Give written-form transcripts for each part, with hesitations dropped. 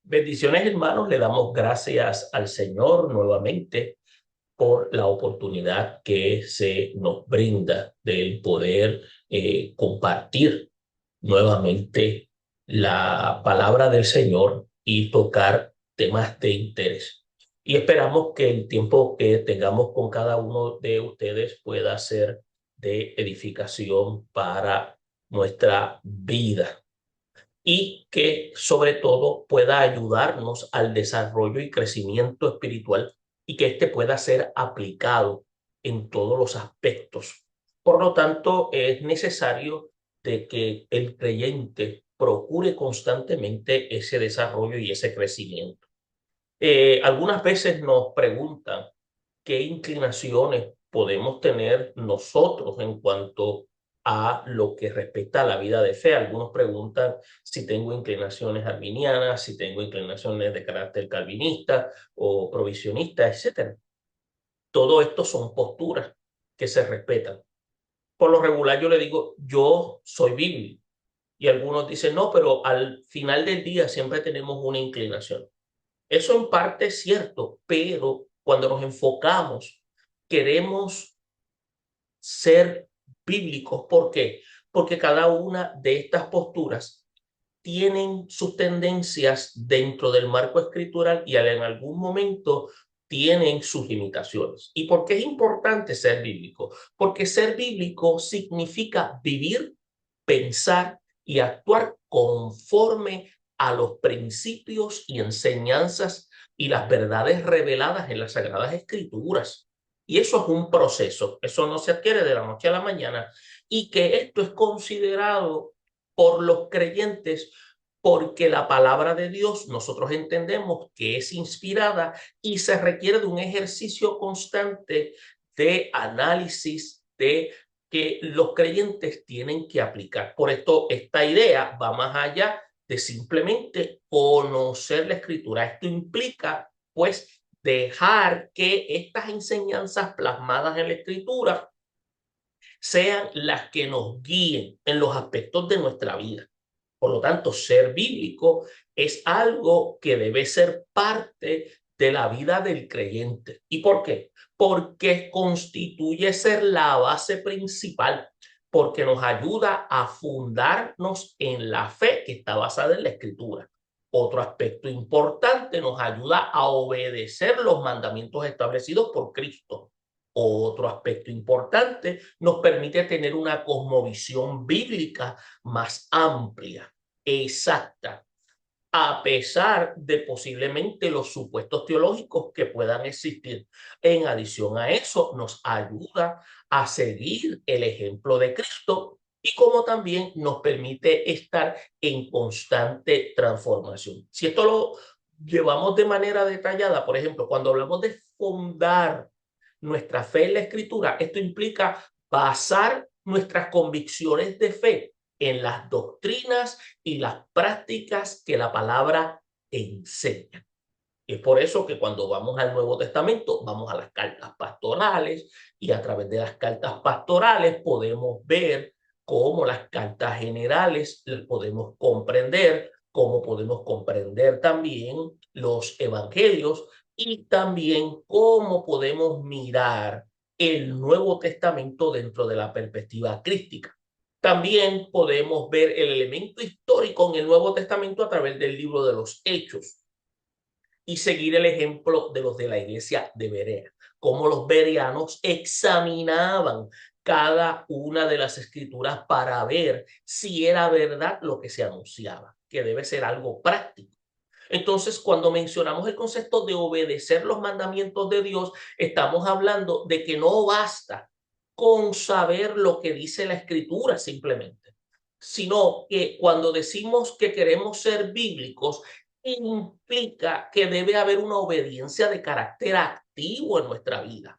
Bendiciones, hermanos. Le damos gracias al Señor nuevamente por la oportunidad que se nos brinda del poder compartir nuevamente la palabra del Señor y tocar temas de interés. Y esperamos que el tiempo que tengamos con cada uno de ustedes pueda ser de edificación para nuestra vida y que sobre todo pueda ayudarnos al desarrollo y crecimiento espiritual y que éste pueda ser aplicado en todos los aspectos. Por lo tanto, es necesario de que el creyente procure constantemente ese desarrollo y ese crecimiento. Algunas veces nos preguntan qué inclinaciones podemos tener nosotros en cuanto a lo que respecta a la vida de fe. Algunos preguntan si tengo inclinaciones arminianas, si tengo inclinaciones de carácter calvinista o provisionista, etcétera. Todo esto son posturas que se respetan. Por lo regular yo le digo, yo soy bíblico. Y algunos dicen, no, pero al final del día siempre tenemos una inclinación. Eso en parte es cierto, pero cuando nos enfocamos, queremos ser bíblicos. ¿Por qué? Porque cada una de estas posturas tienen sus tendencias dentro del marco escritural y en algún momento tienen sus limitaciones. ¿Y por qué es importante ser bíblico? Porque ser bíblico significa vivir, pensar y actuar conforme a los principios y enseñanzas y las verdades reveladas en las Sagradas Escrituras. Y eso es un proceso, eso no se adquiere de la noche a la mañana y que esto es considerado por los creyentes porque la palabra de Dios nosotros entendemos que es inspirada y se requiere de un ejercicio constante de análisis de que los creyentes tienen que aplicar. Por esto, esta idea va más allá de simplemente conocer la escritura. Esto implica, pues, dejar que estas enseñanzas plasmadas en la escritura sean las que nos guíen en los aspectos de nuestra vida. Por lo tanto, ser bíblico es algo que debe ser parte de la vida del creyente. ¿Y por qué? Porque constituye ser la base principal, porque nos ayuda a fundarnos en la fe que está basada en la escritura. Otro aspecto importante, nos ayuda a obedecer los mandamientos establecidos por Cristo. Otro aspecto importante, nos permite tener una cosmovisión bíblica más amplia, exacta, a pesar de posiblemente los supuestos teológicos que puedan existir. En adición a eso, nos ayuda a seguir el ejemplo de Cristo y como también nos permite estar en constante transformación. Si esto lo llevamos de manera detallada, por ejemplo, cuando hablamos de fundar nuestra fe en la escritura, esto implica basar nuestras convicciones de fe en las doctrinas y las prácticas que la palabra enseña. Es por eso que cuando vamos al Nuevo Testamento, vamos a las cartas pastorales y a través de las cartas pastorales podemos ver cómo las cartas generales podemos comprender, cómo podemos comprender también los evangelios y también cómo podemos mirar el Nuevo Testamento dentro de la perspectiva crística. También podemos ver el elemento histórico en el Nuevo Testamento a través del libro de los Hechos y seguir el ejemplo de los de la iglesia de Berea, cómo los bereanos examinaban cada una de las escrituras para ver si era verdad lo que se anunciaba, que debe ser algo práctico. Entonces, cuando mencionamos el concepto de obedecer los mandamientos de Dios, estamos hablando de que no basta con saber lo que dice la escritura simplemente, sino que cuando decimos que queremos ser bíblicos, implica que debe haber una obediencia de carácter activo en nuestra vida.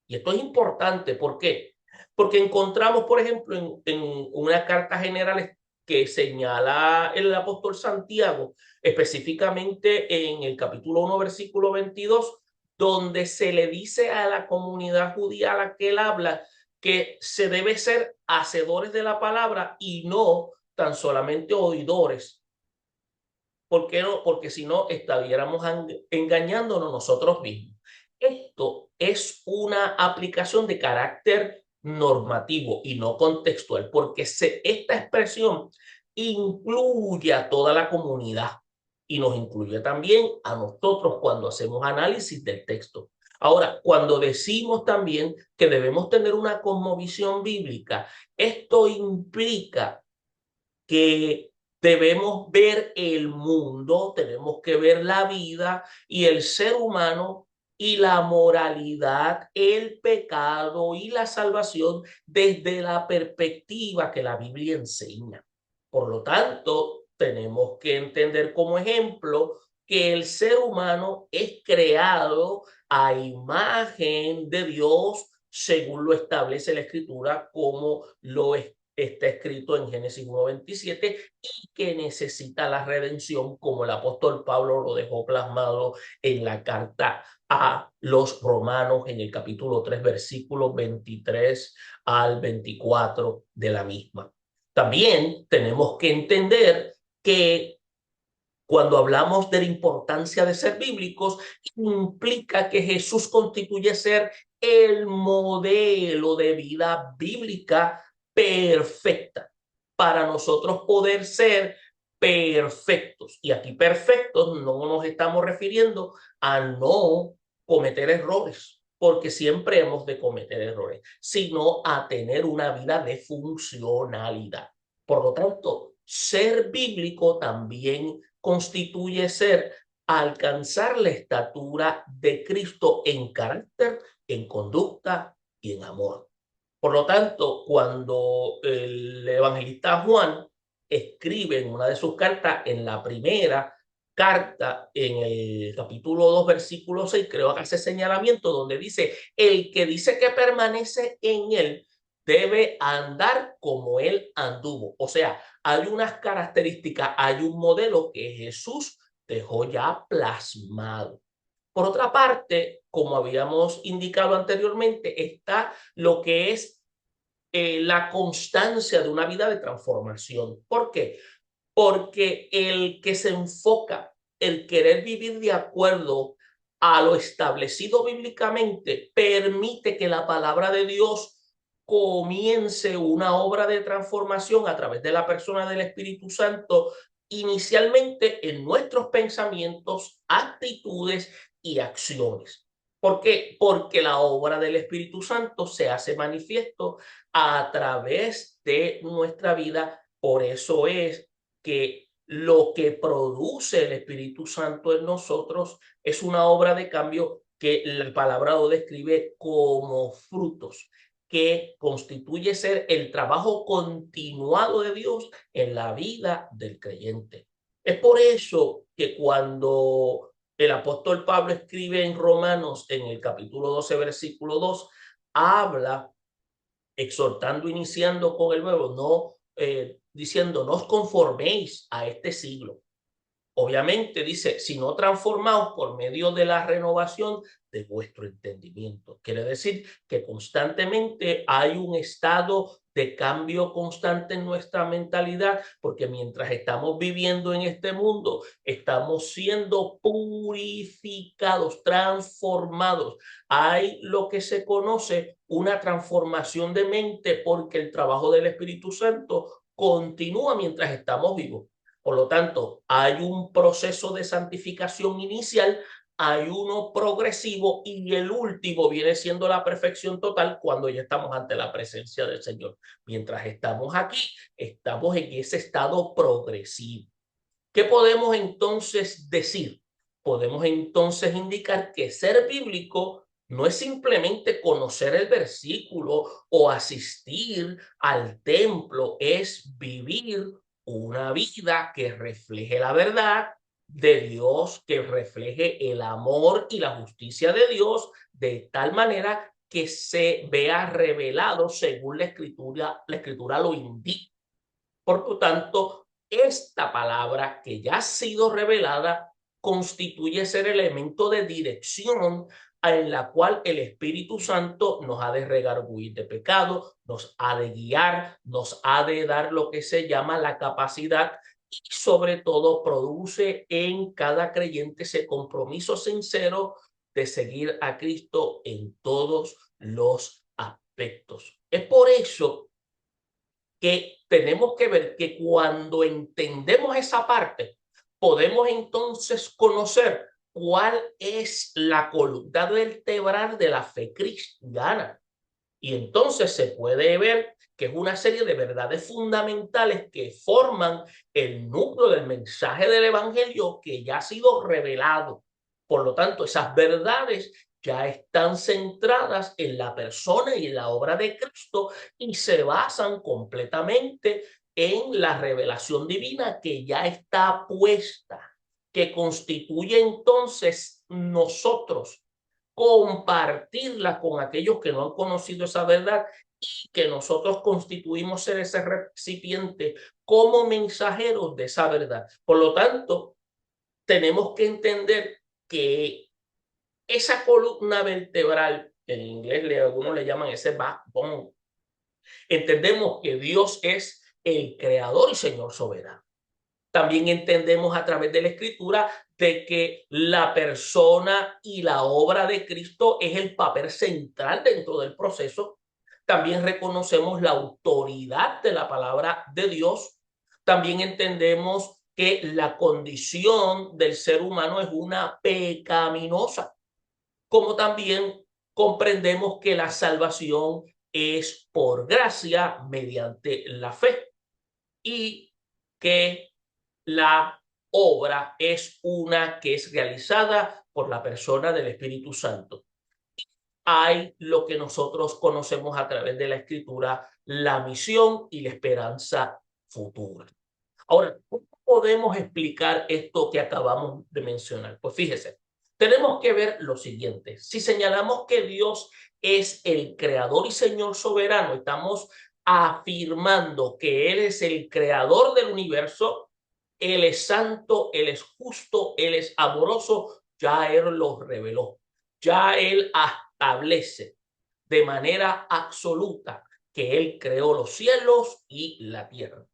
Y esto es importante, ¿por qué? Porque encontramos, por ejemplo, en una carta general que señala el apóstol Santiago, específicamente en el capítulo 1, versículo 22, donde se le dice a la comunidad judía a la que él habla que se debe ser hacedores de la palabra y no tan solamente oidores. ¿Por qué no? Porque si no, estaríamos engañándonos nosotros mismos. Esto es una aplicación de carácter normativo y no contextual, porque esta expresión incluye a toda la comunidad y nos incluye también a nosotros cuando hacemos análisis del texto. Ahora, cuando decimos también que debemos tener una cosmovisión bíblica, esto implica que debemos ver el mundo, tenemos que ver la vida y el ser humano y la moralidad, el pecado y la salvación desde la perspectiva que la Biblia enseña. Por lo tanto, tenemos que entender como ejemplo que el ser humano es creado a imagen de Dios según lo establece la Escritura, como lo está escrito en Génesis 1:27, y que necesita la redención, como el apóstol Pablo lo dejó plasmado en la carta a los romanos en el capítulo 3, versículos 23 al 24 de la misma. También tenemos que entender que cuando hablamos de la importancia de ser bíblicos, implica que Jesús constituye ser el modelo de vida bíblica perfecta para nosotros poder ser perfectos. Y aquí perfectos no nos estamos refiriendo a no cometer errores, porque siempre hemos de cometer errores, sino a tener una vida de funcionalidad. Por lo tanto, ser bíblico también constituye ser alcanzar la estatura de Cristo en carácter, en conducta y en amor. Por lo tanto, cuando el evangelista Juan escribe en una de sus cartas, en la primera carta, en el capítulo 2, versículo 6, creo que hace señalamiento donde dice, el que dice que permanece en él debe andar como él anduvo. O sea, hay unas características, hay un modelo que Jesús dejó ya plasmado. Por otra parte, como habíamos indicado anteriormente, está lo que es la constancia de una vida de transformación. ¿Por qué? Porque el que se enfoca, el querer vivir de acuerdo a lo establecido bíblicamente, permite que la palabra de Dios comience una obra de transformación a través de la persona del Espíritu Santo, inicialmente en nuestros pensamientos, actitudes y acciones. ¿Por qué? Porque la obra del Espíritu Santo se hace manifiesto a través de nuestra vida. Por eso es que lo que produce el Espíritu Santo en nosotros es una obra de cambio que la palabra lo describe como frutos, que constituye ser el trabajo continuado de Dios en la vida del creyente. Es por eso que cuando el apóstol Pablo escribe en Romanos, en el capítulo 12, versículo 2, habla exhortando, iniciando con el nuevo, no diciendo, no os conforméis a este siglo. Obviamente dice, si no transformaos por medio de la renovación de vuestro entendimiento. Quiere decir que constantemente hay un estado de cambio constante en nuestra mentalidad, porque mientras estamos viviendo en este mundo, estamos siendo purificados, transformados. Hay lo que se conoce una transformación de mente, porque el trabajo del Espíritu Santo continúa mientras estamos vivos. Por lo tanto, hay un proceso de santificación inicial, hay uno progresivo y el último viene siendo la perfección total cuando ya estamos ante la presencia del Señor. Mientras estamos aquí, estamos en ese estado progresivo. ¿Qué podemos entonces decir? Podemos entonces indicar que ser bíblico no es simplemente conocer el versículo o asistir al templo, es vivir una vida que refleje la verdad de Dios, que refleje el amor y la justicia de Dios, de tal manera que se vea revelado según la escritura lo indica. Por lo tanto, esta palabra que ya ha sido revelada constituye ser elemento de dirección en la cual el Espíritu Santo nos ha de redarguir de pecado, nos ha de guiar, nos ha de dar lo que se llama la capacidad sobre todo produce en cada creyente ese compromiso sincero de seguir a Cristo en todos los aspectos. Es por eso que tenemos que ver que cuando entendemos esa parte, podemos entonces conocer cuál es la columna vertebral de la fe cristiana. Y entonces se puede ver que es una serie de verdades fundamentales que forman el núcleo del mensaje del Evangelio que ya ha sido revelado. Por lo tanto, esas verdades ya están centradas en la persona y en la obra de Cristo y se basan completamente en la revelación divina que ya está puesta, que constituye entonces nosotros compartirla con aquellos que no han conocido esa verdad y que nosotros constituimos ser ese recipiente como mensajeros de esa verdad. Por lo tanto, tenemos que entender que esa columna vertebral, en inglés algunos le llaman ese backbone, entendemos que Dios es el creador y Señor soberano. También entendemos a través de la Escritura de que la persona y la obra de Cristo es el papel central dentro del proceso. También reconocemos la autoridad de la palabra de Dios. También entendemos que la condición del ser humano es una pecaminosa, como también comprendemos que la salvación es por gracia mediante la fe y que la obra es una que es realizada por la persona del Espíritu Santo. Hay lo que nosotros conocemos a través de la Escritura, la misión y la esperanza futura. Ahora, ¿cómo podemos explicar esto que acabamos de mencionar? Pues fíjese, tenemos que ver lo siguiente. Si señalamos que Dios es el creador y Señor soberano, estamos afirmando que Él es el creador del universo, Él es santo, Él es justo, Él es amoroso, ya Él lo reveló, ya Él establece de manera absoluta que Él creó los cielos y la tierra.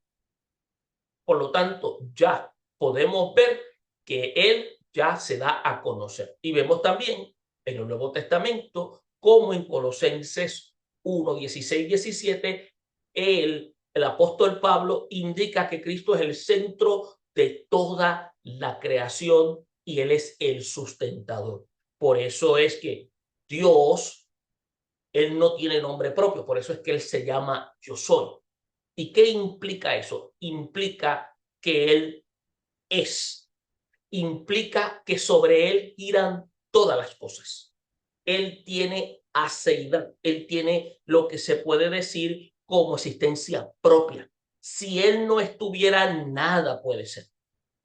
Por lo tanto, ya podemos ver que Él ya se da a conocer. Y vemos también en el Nuevo Testamento como en Colosenses 1, 16, 17, el apóstol Pablo indica que Cristo es el centro de toda la creación y Él es el sustentador. Por eso es que Dios, Él no tiene nombre propio, por eso es que Él se llama Yo Soy. ¿Y qué implica eso? Implica que Él es, implica que sobre Él giran todas las cosas. Él tiene aceidad, Él tiene lo que se puede decir como existencia propia. Si Él no estuviera, nada puede ser.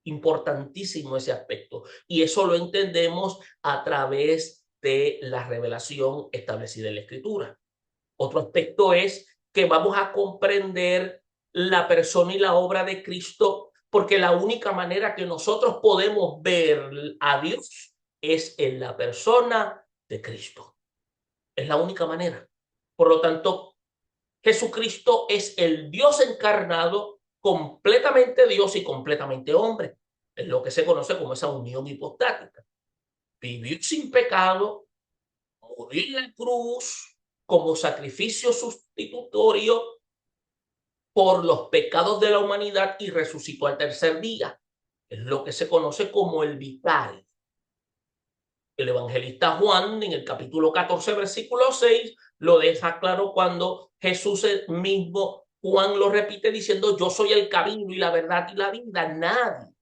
Importantísimo ese aspecto. Y eso lo entendemos a través de la revelación establecida en la Escritura. Otro aspecto es que vamos a comprender la persona y la obra de Cristo, porque la única manera que nosotros podemos ver a Dios es en la persona de Cristo. Es la única manera. Por lo tanto, Jesucristo es el Dios encarnado, completamente Dios y completamente hombre. Es lo que se conoce como esa unión hipostática. Vivió sin pecado, murió en la cruz como sacrificio sustitutorio por los pecados de la humanidad y resucitó al tercer día. Es lo que se conoce como el vicario. El evangelista Juan, en el capítulo 14, versículo 6, lo deja claro cuando Jesús mismo, Juan lo repite diciendo, yo soy el camino y la verdad y la vida. Nadie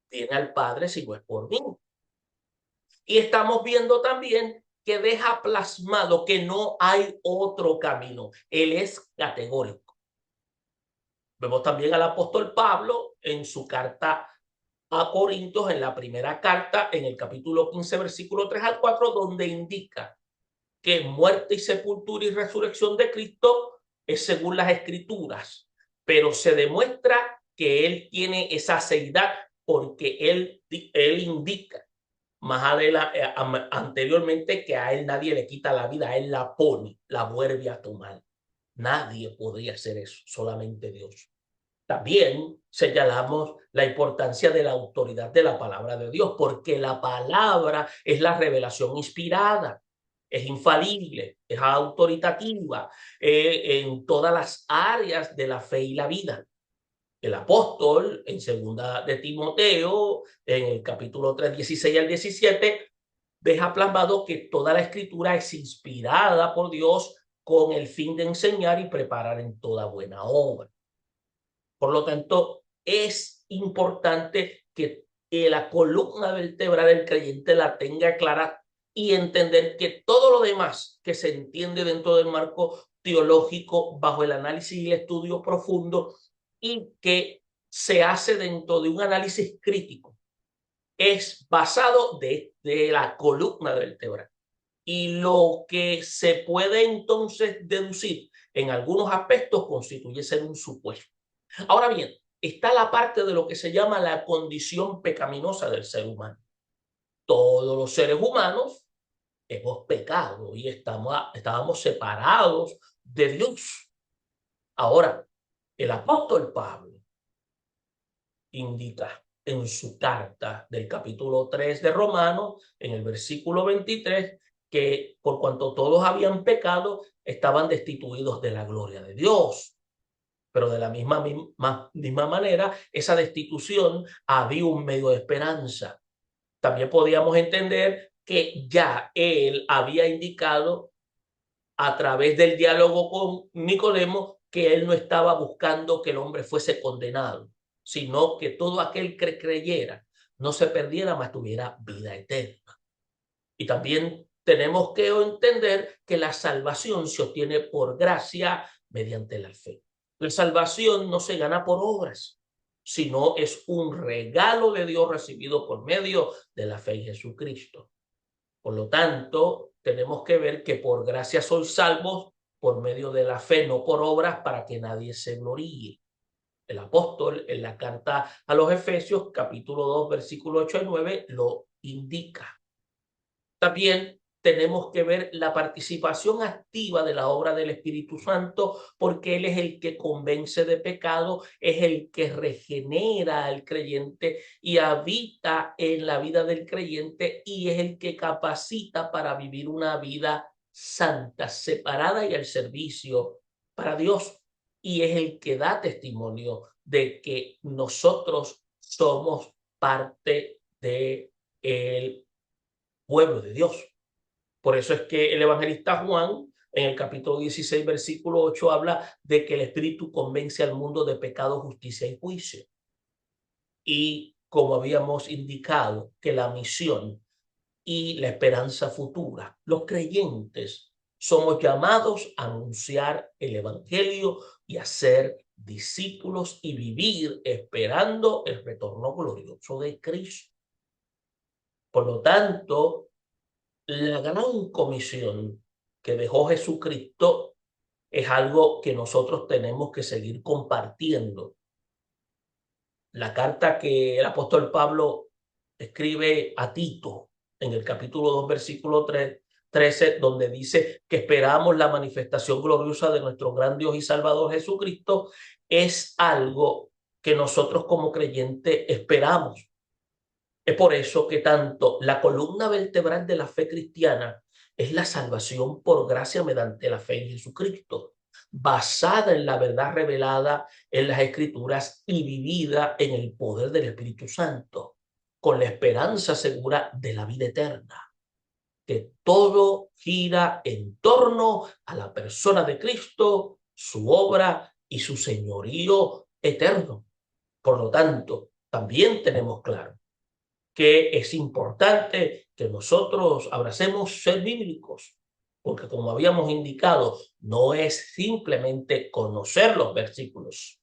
viene al Padre si no es por mí. Y estamos viendo también que deja plasmado que no hay otro camino. Él es categórico. Vemos también al apóstol Pablo en su carta a Corintios, en la primera carta, en el capítulo 15, versículo 3 al 4, donde indica que muerte y sepultura y resurrección de Cristo es según las Escrituras, pero se demuestra que Él tiene esa aceidad porque Él indica más anteriormente que a Él nadie le quita la vida, a Él la pone, la vuelve a tomar. Nadie podría hacer eso, solamente Dios. También señalamos la importancia de la autoridad de la palabra de Dios, porque la palabra es la revelación inspirada, es infalible, es autoritativa en todas las áreas de la fe y la vida. El apóstol en segunda de Timoteo, en el capítulo 3, 16 al 17, deja plasmado que toda la escritura es inspirada por Dios con el fin de enseñar y preparar en toda buena obra. Por lo tanto, es importante que la columna vertebral del creyente la tenga clara y entender que todo lo demás que se entiende dentro del marco teológico bajo el análisis y el estudio profundo y que se hace dentro de un análisis crítico es basado de la columna vertebral. Y lo que se puede entonces deducir en algunos aspectos constituye ser un supuesto. Ahora bien, está la parte de lo que se llama la condición pecaminosa del ser humano. Todos los seres humanos hemos pecado y estábamos separados de Dios. Ahora, el apóstol Pablo indica en su carta del capítulo 3 de Romanos, en el versículo 23, que por cuanto todos habían pecado, estaban destituidos de la gloria de Dios. Pero de la misma manera, esa destitución había un medio de esperanza. También podíamos entender que ya él había indicado a través del diálogo con Nicodemo que él no estaba buscando que el hombre fuese condenado, sino que todo aquel que creyera no se perdiera, mas tuviera vida eterna. Y también tenemos que entender que la salvación se obtiene por gracia mediante la fe. La salvación no se gana por obras, sino es un regalo de Dios recibido por medio de la fe en Jesucristo. Por lo tanto, tenemos que ver que por gracia sois salvos por medio de la fe, no por obras para que nadie se gloríe. El apóstol en la carta a los Efesios, capítulo 2, versículo 8 y 9, lo indica. También tenemos que ver la participación activa de la obra del Espíritu Santo, porque Él es el que convence de pecado, es el que regenera al creyente y habita en la vida del creyente y es el que capacita para vivir una vida santa, separada y al servicio para Dios. Y es el que da testimonio de que nosotros somos parte del pueblo de Dios. Por eso es que el evangelista Juan, en el capítulo 16, versículo 8, habla de que el Espíritu convence al mundo de pecado, justicia y juicio. Y como habíamos indicado, que la misión y la esperanza futura, los creyentes somos llamados a anunciar el evangelio y a ser discípulos y vivir esperando el retorno glorioso de Cristo. Por lo tanto, la gran comisión que dejó Jesucristo es algo que nosotros tenemos que seguir compartiendo. La carta que el apóstol Pablo escribe a Tito en el capítulo 2, versículo 13, donde dice que esperamos la manifestación gloriosa de nuestro gran Dios y Salvador Jesucristo, es algo que nosotros como creyentes esperamos. Es por eso que tanto la columna vertebral de la fe cristiana es la salvación por gracia mediante la fe en Jesucristo, basada en la verdad revelada en las Escrituras y vivida en el poder del Espíritu Santo, con la esperanza segura de la vida eterna, que todo gira en torno a la persona de Cristo, su obra y su señorío eterno. Por lo tanto, también tenemos claro que es importante que nosotros abracemos ser bíblicos, porque como habíamos indicado, no es simplemente conocer los versículos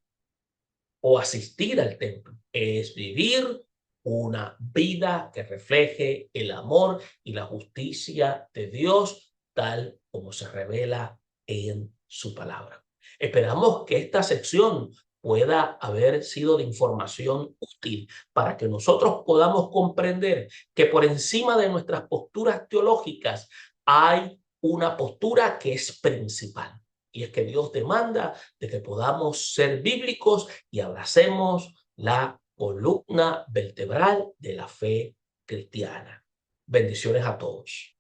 o asistir al templo, es vivir una vida que refleje el amor y la justicia de Dios tal como se revela en su palabra. Esperamos que esta sección pueda haber sido de información útil para que nosotros podamos comprender que por encima de nuestras posturas teológicas hay una postura que es principal. Y es que Dios demanda de que podamos ser bíblicos y abracemos la columna vertebral de la fe cristiana. Bendiciones a todos.